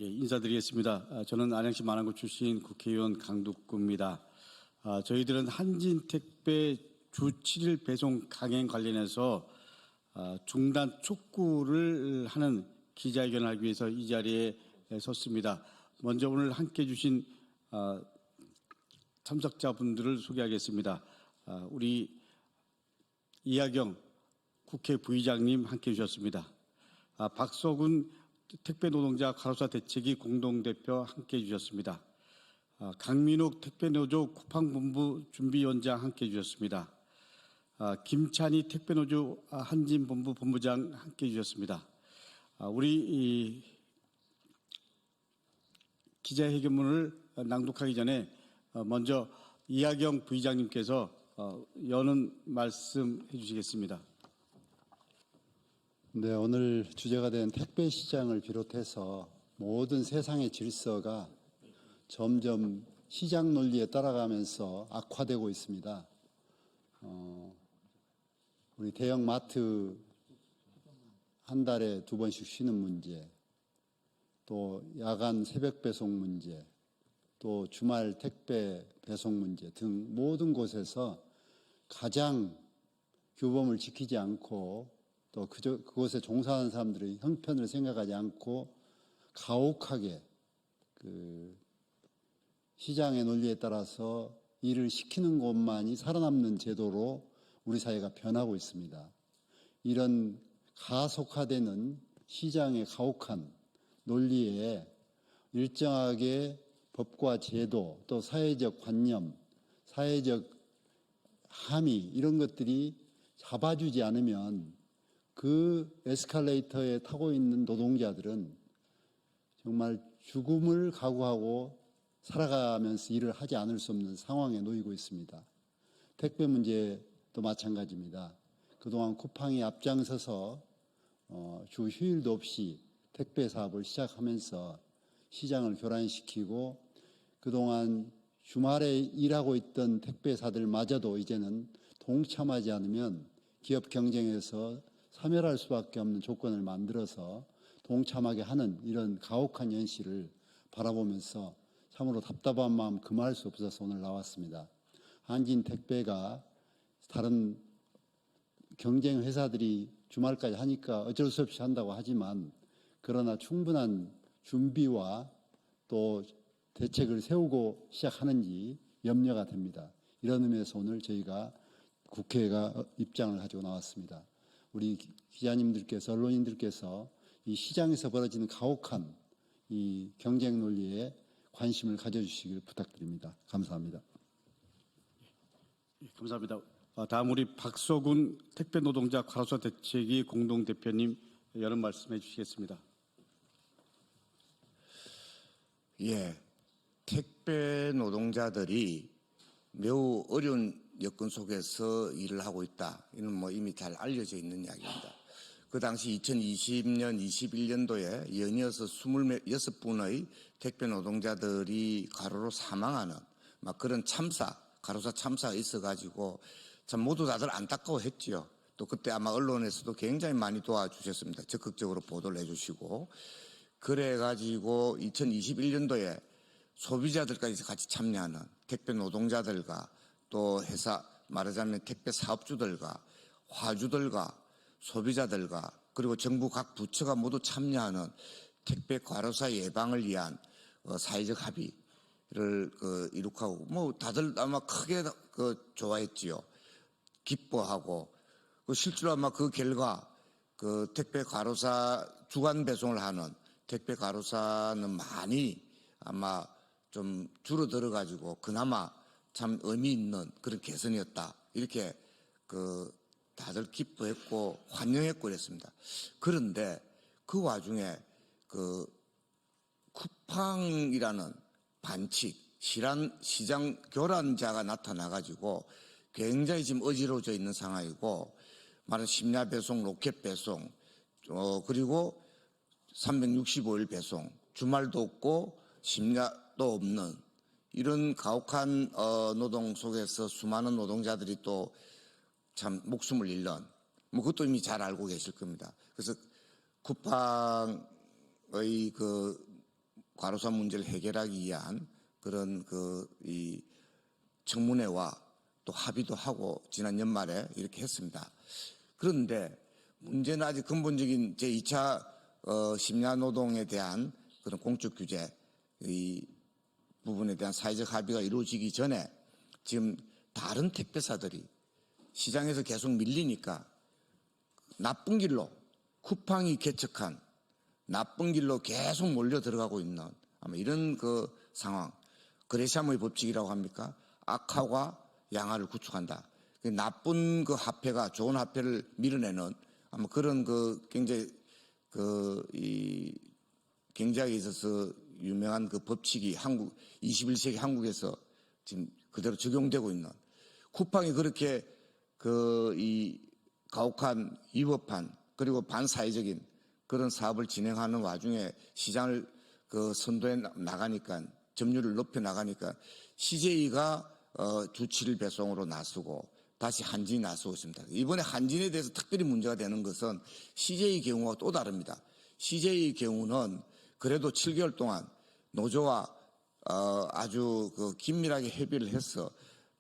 예, 인사드리겠습니다. 저는 안양시 만안구 출신 국회의원 강두구입니다. 저희들은 한진택배 주 7일 배송 강행 관련해서 중단 촉구를 하는 기자회견을 하기 위해서 이 자리에 섰습니다. 먼저 오늘 함께해 주신 참석자분들을 소개하겠습니다. 우리 이하경 국회 부의장님 함께해 주셨습니다. 박서군 택배노동자 가로사 대책위 공동대표 함께해 주셨습니다. 강민욱 택배노조 쿠팡본부 준비위원장 함께해 주셨습니다. 김찬희 택배노조 한진본부 본부장 함께해 주셨습니다. 우리 기자회견문을 낭독하기 전에 먼저 이하경 부의장님께서 여는 말씀해 주시겠습니다. 네, 오늘 주제가 된 택배 시장을 비롯해서 모든 세상의 질서가 점점 시장 논리에 따라가면서 악화되고 있습니다. 우리 대형 마트 한 달에 2번씩 쉬는 문제, 또 야간 새벽 배송 문제, 또 주말 택배 배송 문제 등 모든 곳에서 가장 규범을 지키지 않고 또 그곳에 종사하는 사람들의 형편을 생각하지 않고 가혹하게 시장의 논리에 따라서 일을 시키는 곳만이 살아남는 제도로 우리 사회가 변하고 있습니다. 이런 가속화되는 시장의 가혹한 논리에 일정하게 법과 제도 또 사회적 관념, 사회적 함의 이런 것들이 잡아주지 않으면 그 에스컬레이터에 타고 있는 노동자들은 정말 죽음을 각오하고 살아가면서 일을 하지 않을 수 없는 상황에 놓이고 있습니다. 택배 문제도 마찬가지입니다. 그동안 쿠팡이 앞장서서 주 휴일도 없이 택배 사업을 시작하면서 시장을 교란시키고 그동안 주말에 일하고 있던 택배사들마저도 이제는 동참하지 않으면 기업 경쟁에서 사멸할 수밖에 없는 조건을 만들어서 동참하게 하는 이런 가혹한 현실을 바라보면서 참으로 답답한 마음 금할 수 없어서 오늘 나왔습니다. 한진택배가 다른 경쟁 회사들이 주말까지 하니까 어쩔 수 없이 한다고 하지만 그러나 충분한 준비와 또 대책을 세우고 시작하는지 염려가 됩니다. 이런 의미에서 오늘 저희가 국회가 입장을 가지고 나왔습니다. 우리 기자님들께서 언론인들께서 이 시장에서 벌어지는 가혹한 이 경쟁 논리에 관심을 가져주시길 부탁드립니다. 감사합니다. 감사합니다. 다음 우리 박서군 택배노동자 가로사 대책위 공동대표님 여러 말씀해 주시겠습니다. 예, 택배 노동자들이 매우 어려운 여건 속에서 일을 하고 있다. 이는 뭐 이미 잘 알려져 있는 이야기입니다. 그 당시 2020년, 21년도에 연이어서 26분의 택배 노동자들이 가로로 사망하는 막 그런 가로사 참사가 있어가지고 참 모두 다들 안타까워했지요. 또 그때 아마 언론에서도 굉장히 많이 도와주셨습니다. 적극적으로 보도를 해주시고. 그래가지고 2021년도에 소비자들까지 같이 참여하는 택배 노동자들과 또 회사 말하자면 택배 사업주들과 화주들과 소비자들과 그리고 정부 각 부처가 모두 참여하는 택배 과로사 예방을 위한 사회적 합의를 이룩하고 뭐 다들 아마 크게 좋아했지요. 기뻐하고 실제로 아마 그 결과 택배 과로사 주간 배송을 하는 택배 과로사는 많이 아마 좀 줄어들어 가지고 그나마 참 의미 있는 그런 개선이었다. 이렇게 다들 기뻐했고 환영했고 그랬습니다. 그런데 그 와중에 쿠팡이라는 반칙, 시장 교란자가 나타나 가지고 굉장히 지금 어지러워져 있는 상황이고 말은 심야 배송, 로켓 배송, 그리고 365일 배송, 주말도 없고 심야도 없는 이런 가혹한 노동 속에서 수많은 노동자들이 또 참 목숨을 잃는 뭐 그것도 이미 잘 알고 계실 겁니다. 그래서 쿠팡의 과로사 문제를 해결하기 위한 그런 이 청문회와 또 합의도 하고 지난 연말에 이렇게 했습니다. 그런데 문제는 아직 근본적인 제2차 심야 노동에 대한 그런 공적 규제 이 부분에 대한 사회적 합의가 이루어지기 전에 지금 다른 택배사들이 시장에서 계속 밀리니까 나쁜 길로 쿠팡이 개척한 나쁜 길로 계속 몰려 들어가고 있는 아마 이런 그 상황. 그레시암의 법칙이라고 합니까? 악화와 양화를 구축한다. 나쁜 그 화폐가 좋은 화폐를 밀어내는 아마 그런 굉장히 이 경제학에 있어서 유명한 그 법칙이 21세기 한국에서 지금 그대로 적용되고 있는 쿠팡이 그렇게 이 가혹한 위법한 그리고 반사회적인 그런 사업을 진행하는 와중에 시장을 선도해 나가니까 점유율을 높여 나가니까 CJ가 주치를 배송으로 나서고 다시 한진이 나서고 있습니다. 이번에 한진에 대해서 특별히 문제가 되는 것은 CJ 경우와 또 다릅니다. CJ 경우는 그래도 7개월 동안 노조와 아주 긴밀하게 협의를 해서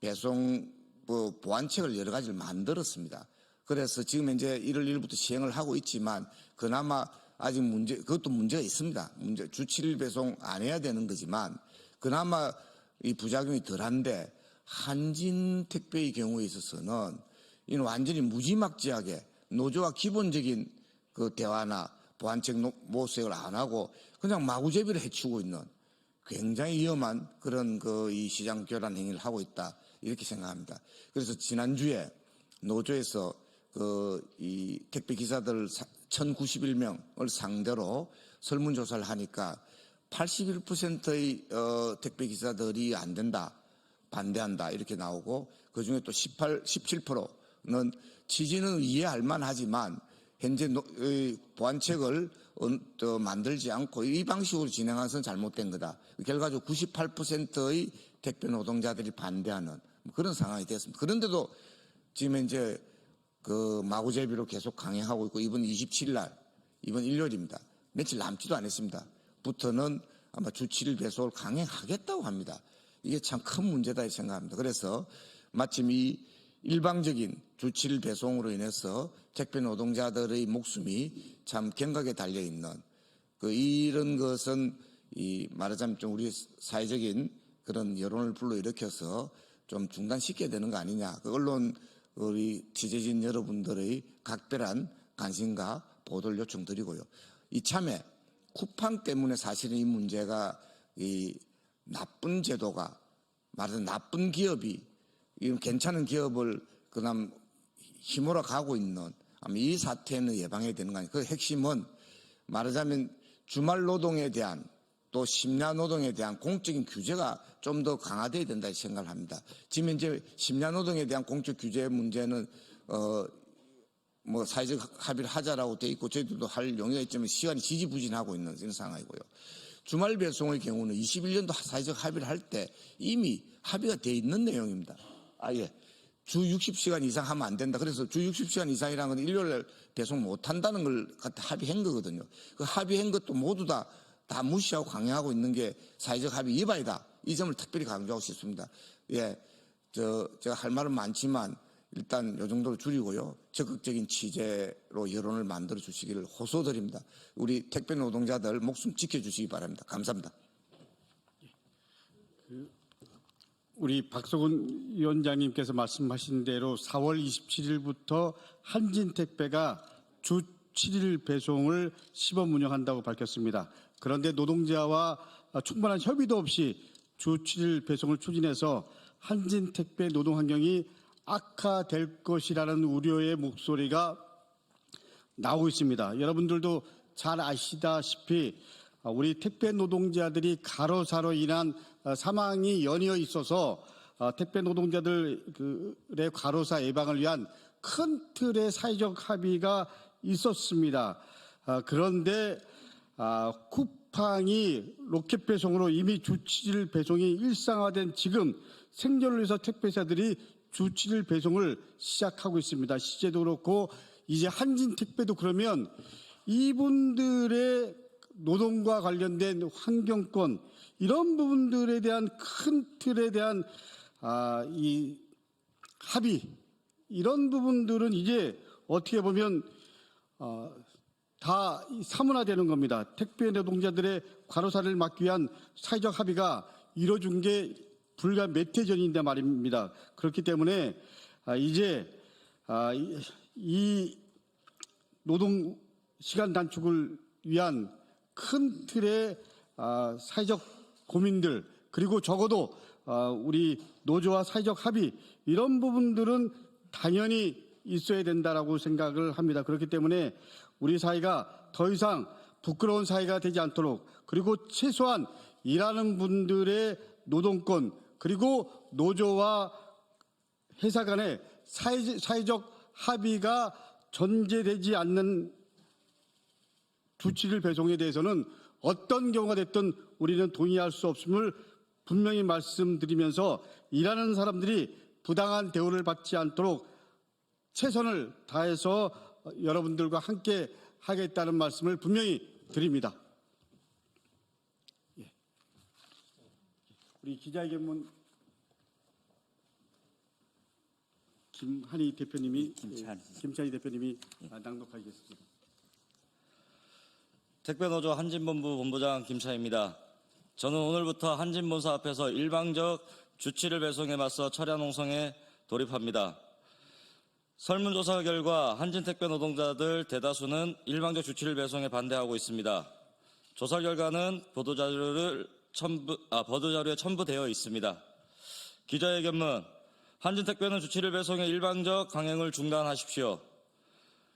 배송 보완책을 여러 가지를 만들었습니다. 그래서 지금 이제 1월 1일부터 시행을 하고 있지만 그나마 아직 그것도 문제가 있습니다. 주 7일 배송 안 해야 되는 거지만 그나마 이 부작용이 덜한데 한진 택배의 경우에 있어서는 이는 완전히 무지막지하게 노조와 기본적인 그 대화나 보완책 모색을 안 하고 그냥 마구제비를 해치우고 있는 굉장히 위험한 그런 이 시장 교란 행위를 하고 있다 이렇게 생각합니다. 그래서 지난주에 노조에서 이 택배 기사들 1,091명을 상대로 설문조사를 하니까 81%의 택배 기사들이 안 된다, 반대한다 이렇게 나오고 그중에 또 17%는 취지는 이해할 만하지만 현재 보완책을 만들지 않고 이 방식으로 진행한 것은 잘못된 거다. 결과적으로 98%의 택배 노동자들이 반대하는 그런 상황이 됐습니다. 그런데도 지금 이제 마구제비로 계속 강행하고 있고 이번 27일 날, 이번 일요일입니다. 며칠 남지도 않았습니다. 부터는 아마 주 7일 배송을 강행하겠다고 합니다. 이게 참 큰 문제다 생각합니다. 그래서 마침 이 일방적인 주 7일 배송으로 인해서 택배 노동자들의 목숨이 참 갱각에 달려있는 이런 것은 말하자면 좀 우리 사회적인 그런 여론을 불러일으켜서 좀 중단시켜야 되는 거 아니냐. 언론 우리 취재진 여러분들의 각별한 관심과 보도를 요청드리고요. 이참에 쿠팡 때문에 사실은 이 문제가 이 나쁜 제도가 말하자면 나쁜 기업이 괜찮은 기업을 그다음 힘으로 가고 있는 이 사태는 예방해야 되는 거 아니에요. 그 핵심은 말하자면 주말 노동에 대한 또 심야 노동에 대한 공적인 규제가 좀 더 강화돼야 된다 생각을 합니다. 지금 이제 심야 노동에 대한 공적 규제 문제는 사회적 합의를 하자라고 돼 있고 저희들도 할 용의가 있지만 시간이 지지부진하고 있는 이런 상황이고요. 주말 배송의 경우는 21년도 사회적 합의를 할 때 이미 합의가 돼 있는 내용입니다. 아예 주 60시간 이상 하면 안 된다. 그래서 주 60시간 이상이라는 건 일요일 배송 못 한다는 걸 갖다 합의한 거거든요. 그 합의한 것도 모두 다 무시하고 강행하고 있는 게 사회적 합의 위반이다. 이 점을 특별히 강조하고 싶습니다. 예, 제가 할 말은 많지만 일단 이 정도로 줄이고요. 적극적인 취재로 여론을 만들어 주시기를 호소드립니다. 우리 택배 노동자들 목숨 지켜주시기 바랍니다. 감사합니다. 우리 박석훈 위원장님께서 말씀하신 대로 4월 27일부터 한진택배가 주 7일 배송을 시범 운영한다고 밝혔습니다. 그런데 노동자와 충분한 협의도 없이 주 7일 배송을 추진해서 한진택배 노동 환경이 악화될 것이라는 우려의 목소리가 나오고 있습니다. 여러분들도 잘 아시다시피 우리 택배 노동자들이 가로사로 인한 사망이 연이어 있어서 택배 노동자들의 과로사 예방을 위한 큰 틀의 사회적 합의가 있었습니다. 그런데 쿠팡이 로켓 배송으로 이미 주 7일 배송이 일상화된 지금 생존을 위해서 택배사들이 주 7일 배송을 시작하고 있습니다. 시제도 그렇고 이제 한진택배도 그러면 이분들의 노동과 관련된 환경권 이런 부분들에 대한 큰 틀에 대한 이 합의 이런 부분들은 이제 어떻게 보면 다 사문화되는 겁니다. 택배 노동자들의 과로사를 막기 위한 사회적 합의가 이루어진 게 불과 몇 해 전인데 말입니다. 그렇기 때문에 이제 이 노동 시간 단축을 위한 큰 틀의 사회적 고민들 그리고 적어도 우리 노조와 사회적 합의 이런 부분들은 당연히 있어야 된다라고 생각을 합니다. 그렇기 때문에 우리 사회가 더 이상 부끄러운 사회가 되지 않도록 그리고 최소한 일하는 분들의 노동권 그리고 노조와 회사 간의 사회적 합의가 전제되지 않는 주치를 배송에 대해서는 어떤 경우가 됐든 우리는 동의할 수 없음을 분명히 말씀드리면서 일하는 사람들이 부당한 대우를 받지 않도록 최선을 다해서 여러분들과 함께 하겠다는 말씀을 분명히 드립니다. 우리 기자회견문 김찬희 대표님이 낭독하겠습니다. 택배노조 한진본부 본부장 김차입니다. 저는 오늘부터 한진본사 앞에서 일방적 주치를 배송에 맞서 철야 농성에 돌입합니다. 설문조사 결과 한진택배 노동자들 대다수는 일방적 주치를 배송에 반대하고 있습니다. 조사 결과는 보도자료에 첨부되어 있습니다. 기자회견문 한진택배는 주치를 배송의 일방적 강행을 중단하십시오.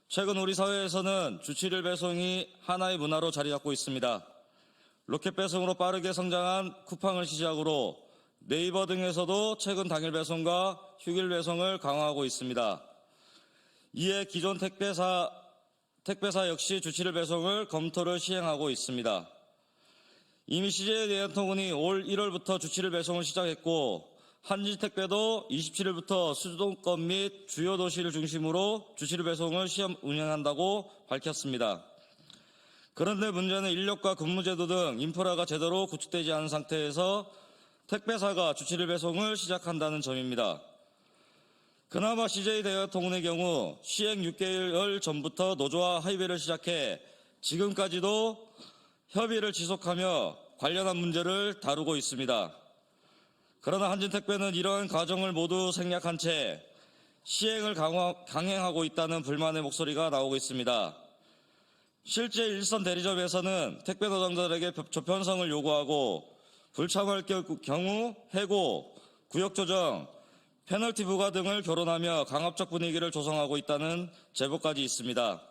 최근 우리 사회에서는 주치를 배송이 하나의 문화로 자리 잡고 있습니다. 로켓 배송으로 빠르게 성장한 쿠팡을 시작으로 네이버 등에서도 최근 당일 배송과 휴일 배송을 강화하고 있습니다. 이에 기존 택배사 역시 주치를 배송을 검토를 시행하고 있습니다. 이미 CJ 대한통운이 올 1월부터 주치를 배송을 시작했고 한진택배도 27일부터 수도권 및 주요 도시를 중심으로 주치를 배송을 시험 운영한다고 밝혔습니다. 그런데 문제는 인력과 근무제도 등 인프라가 제대로 구축되지 않은 상태에서 택배사가 주치를 배송을 시작한다는 점입니다. 그나마 CJ 대한통운의 경우 시행 6개월 전부터 노조와 합의를 시작해 지금까지도 협의를 지속하며 관련한 문제를 다루고 있습니다. 그러나 한진택배는 이러한 과정을 모두 생략한 채 시행을 강행하고 있다는 불만의 목소리가 나오고 있습니다. 실제 일선 대리점에서는 택배 노동자들에게 조편성을 요구하고 불참할 경우 해고, 구역 조정, 페널티 부과 등을 결혼하며 강압적 분위기를 조성하고 있다는 제보까지 있습니다.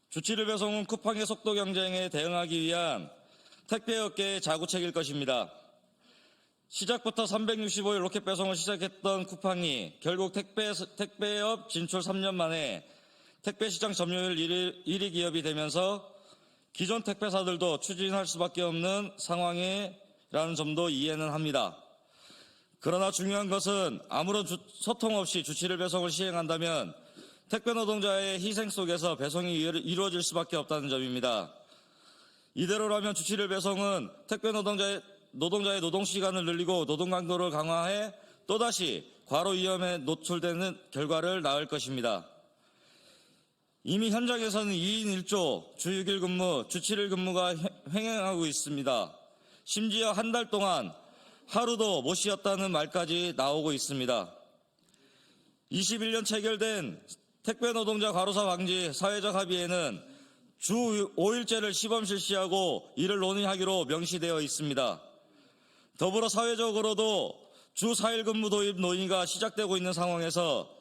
주치를 배송은 쿠팡의 속도 경쟁에 대응하기 위한 택배업계의 자구책일 것입니다. 시작부터 365일 로켓 배송을 시작했던 쿠팡이 결국 택배업 진출 3년 만에 택배시장 점유율 1위 기업이 되면서 기존 택배사들도 추진할 수밖에 없는 상황이라는 점도 이해는 합니다. 그러나 중요한 것은 아무런 소통 없이 주치를 배송을 시행한다면 택배 노동자의 희생 속에서 배송이 이루어질 수밖에 없다는 점입니다. 이대로라면 주치를 배송은 택배 노동자의 노동시간을 늘리고 노동 강도를 강화해 또다시 과로 위험에 노출되는 결과를 낳을 것입니다. 이미 현장에서는 2인 1조, 주 6일 근무, 주 7일 근무가 횡행하고 있습니다. 심지어 한 달 동안 하루도 못 쉬었다는 말까지 나오고 있습니다. 21년 체결된 택배 노동자 과로사 방지 사회적 합의에는 주 5일제를 시범 실시하고 이를 논의하기로 명시되어 있습니다. 더불어 사회적으로도 주 4일 근무 도입 논의가 시작되고 있는 상황에서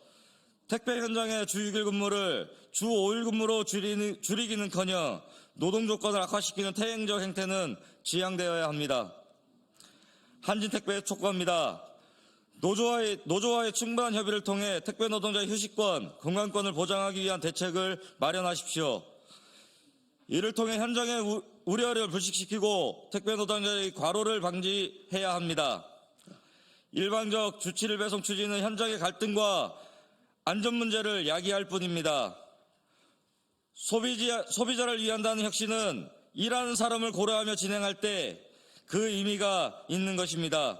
택배 현장의 주 6일 근무를 주 5일 근무로 줄이기는커녕 노동 조건을 악화시키는 태행적 행태는 지양되어야 합니다. 한진택배에 촉구합니다. 노조와의 충분한 협의를 통해 택배 노동자의 휴식권, 건강권을 보장하기 위한 대책을 마련하십시오. 이를 통해 현장의 우려를 불식시키고 택배 노동자의 과로를 방지해야 합니다. 일방적 주치를 배송 추진은 현장의 갈등과 안전 문제를 야기할 뿐입니다. 소비자를 위한다는 혁신은 일하는 사람을 고려하며 진행할 때 그 의미가 있는 것입니다.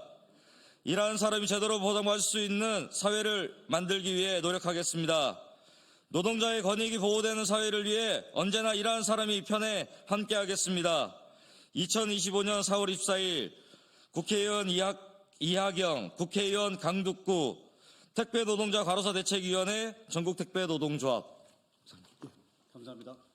일하는 사람이 제대로 보장받을 수 있는 사회를 만들기 위해 노력하겠습니다. 노동자의 권익이 보호되는 사회를 위해 언제나 일하는 사람이 편에 함께하겠습니다. 2025년 4월 24일 국회의원 이하경, 국회의원 강북구 택배노동자 과로사 대책위원회 전국택배노동조합. 감사합니다.